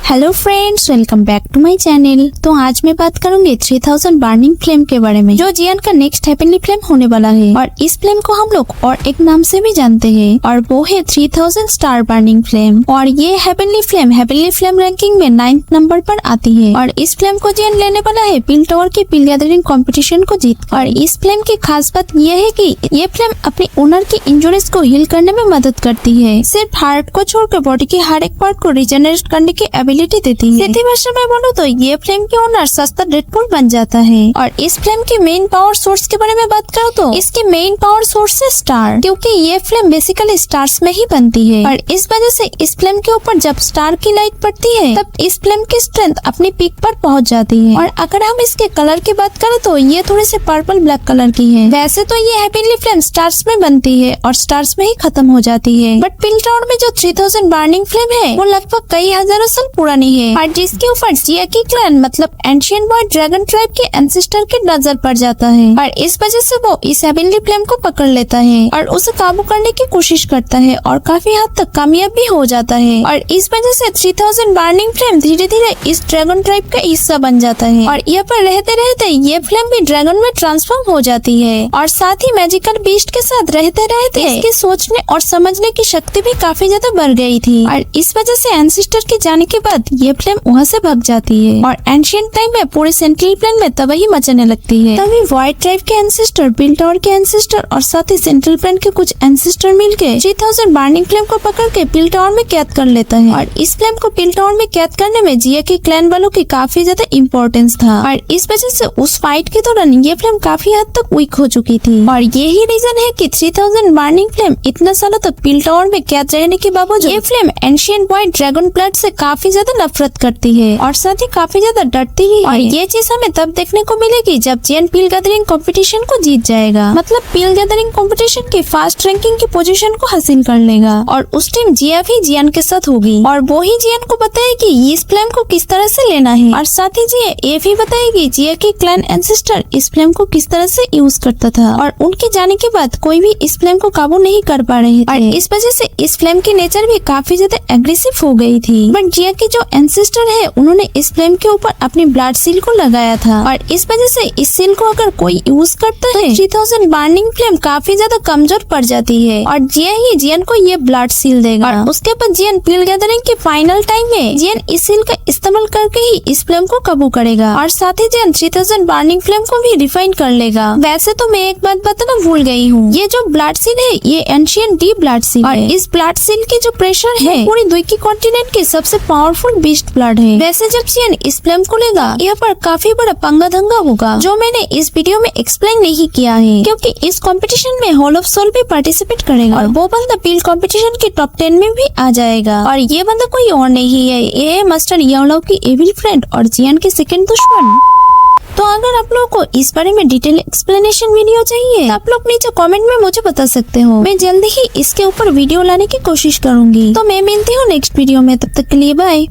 Hello friends, welcome back to my channel. तो आज मैं बात करूंगी 3000 बर्निंग फ्लेम के बारे में, जो जियान का नेक्स्ट हेवनली फ्लेम होने वाला है। और इस फ्लेम को हम लोग और एक नाम से भी जानते हैं, और वो है 3000 स्टार बर्निंग फ्लेम। और ये हेवनली फ्लेम रैंकिंग में 9th नंबर पर आती है। और इस फ्लेम को जियान लेने वाला है पिल टावर की पिल गैदरिंग कॉम्पिटिशन को जीत। और इस फ्लेम की खास बात यह है कि ये फ्लेम अपने ओनर की इंजरीज को हील करने में मदद करती है। सिर्फ हार्ट को छोड़कर बॉडी के हर एक पार्ट को रिजेनरेट करने की एबिलिटी देती है। सीधी भाषा में बोलूं तो ये फ्लेम के ओनर सस्ता डेडपूल बन जाता है। और इस फ्लेम के मेन पावर सोर्स के बारे में बात करूं तो इसके मेन पावर सोर्स है स्टार, क्योंकि ये फ्लेम बेसिकली स्टार्स में ही बनती है। और इस वजह से इस फ्लेम के ऊपर जब स्टार की लाइट पड़ती है तब इस फ्लेम की स्ट्रेंथ अपनी पीक पर पहुंच जाती है। और अगर हम इसके कलर की बात करें तो ये थोड़े से पर्पल ब्लैक कलर की है। वैसे तो ये हेवनली फ्लेम स्टार्स में बनती है और स्टार्स में ही खत्म हो जाती है, बट पिल टावर में जो 3000 बर्निंग फ्लेम है वो लगभग कई हजारों साल पुरानी है। और जिसके ऊपर जिया की क्लैन मतलब एंशिएंट बॉय ड्रैगन ट्राइब के एंसेस्टर की नजर पड़ जाता है। और इस वजह से वो इस हेवनली फ्लेम को पकड़ लेता है और उसे काबू करने की कोशिश करता है और काफी हद तक कामयाब भी हो जाता है। और इस वजह से 3000 बर्निंग फ्लेम धीरे धीरे इस ड्रैगन ट्राइब का हिस्सा बन जाता है। और यहाँ पर रहते रहते ये फ्लेम भी ड्रैगन में ट्रांसफॉर्म हो जाती है। और साथ ही मैजिकल बीस्ट के साथ रहते रहते इसकी सोचने और समझने की शक्ति भी काफी ज्यादा बढ़ गई थी। और इस वजह से एंसेस्टर के जाने के बाद ये फ्लेम वहाँ से भाग जाती है। और एंशिएंट टाइम में पूरे सेंट्रल प्लेन में तबाही मचाने लगती है। तभी व्हाइट ट्राइब के एंसेस्टर, पिल टावर के एंसेस्टर और साथ ही सेंट्रल प्लेन के कुछ एंसेस्टर मिलके 3000 बर्निंग फ्लेम को पकड़ के पिल टावर में कैद कर लेता है। और इस फ्लेम को पिल टावर में कैद करने में जिया के क्लैन वालों की काफी ज्यादा इम्पोर्टेंस था। और इस वजह से उस फाइट के दौरान ये फ्लेम काफी हद तक वीक हो चुकी थी। और यही रीजन है कि 3000 बर्निंग फ्लेम इतना सालों तक पिल टावर में कैद रहने के बावजूद ये flame ancient boy dragon blood से काफी ज्यादा नफरत करती है और साथ ही काफी ज्यादा डरती ही है। और ये चीज हमें तब देखने को मिलेगी जब जियान पिल गैदरिंग कंपटीशन को जीत जाएगा, मतलब पिल गैदरिंग कंपटीशन की फास्ट रैंकिंग की पोजीशन को हासिल कर लेगा। और उस टाइम जिया भी जियान के साथ होगी और वो ही जियान को बताएगी इस फ्लेम को किस तरह से लेना है। और साथ ही जिया ये भी बताएगी जिया के क्लैन एंसेस्टर इस फ्लेम को किस तरह से यूज करता था। और उनके जाने के बाद कोई भी इस फ्लेम को काबू नहीं कर पा रहे थे। और इस वजह से इस फ्लेम की नेचर भी काफी ज्यादा एग्रेसिव हो गई थी। बट जिया के जो एंसेस्टर है उन्होंने इस फ्लेम के ऊपर अपनी ब्लड सील को लगाया था। और इस वजह से इस सील को अगर कोई यूज करता है 3000 बर्निंग फ्लेम काफी ज्यादा कमजोर पड़ जाती है। और जिया ही जियान को ये ब्लड सील देगा। और उसके बाद जियान पिल गैदरिंग के फाइनल टाइम में जियान इस सील का इस्तेमाल करके ही इस फ्लेम को काबू करेगा। और साथ ही जियान 3000 बर्निंग फ्लेम को भी रिफाइन कर लेगा। वैसे तो मैं एक बात बताना भूल गई हूँ, ये जो ब्लड सील है ये एंशिएंट डी ब्लड सील है। और इस ब्लड सील की जो प्रेशर है पूरी दुई की कॉन्टिनेंट की सबसे पावरफुल बीस्ट ब्लड है। वैसे जब जियान इस फ्लेम को लेगा यहाँ पर काफी बड़ा पंगा दंगा होगा, जो मैंने इस वीडियो में एक्सप्लेन नहीं किया है, क्योंकि इस कंपटीशन में हॉल ऑफ सोल भी पार्टिसिपेट करेगा। और वो बंदा पिल कंपटीशन के टॉप 10 में भी आ जाएगा। और ये बंदा कोई और नहीं है, ये है मास्टर याओलाओ की एविल फ्रेंड और जियान के सेकंड दुश्मन। तो अगर आप लोगों को इस बारे में डिटेल एक्सप्लेनेशन वीडियो चाहिए तो आप लोग नीचे कमेंट में मुझे बता सकते हो। मैं जल्दी ही इसके ऊपर वीडियो लाने की कोशिश करूंगी। तो मैं मिलती हूँ नेक्स्ट वीडियो में, तब तक के लिए बाय।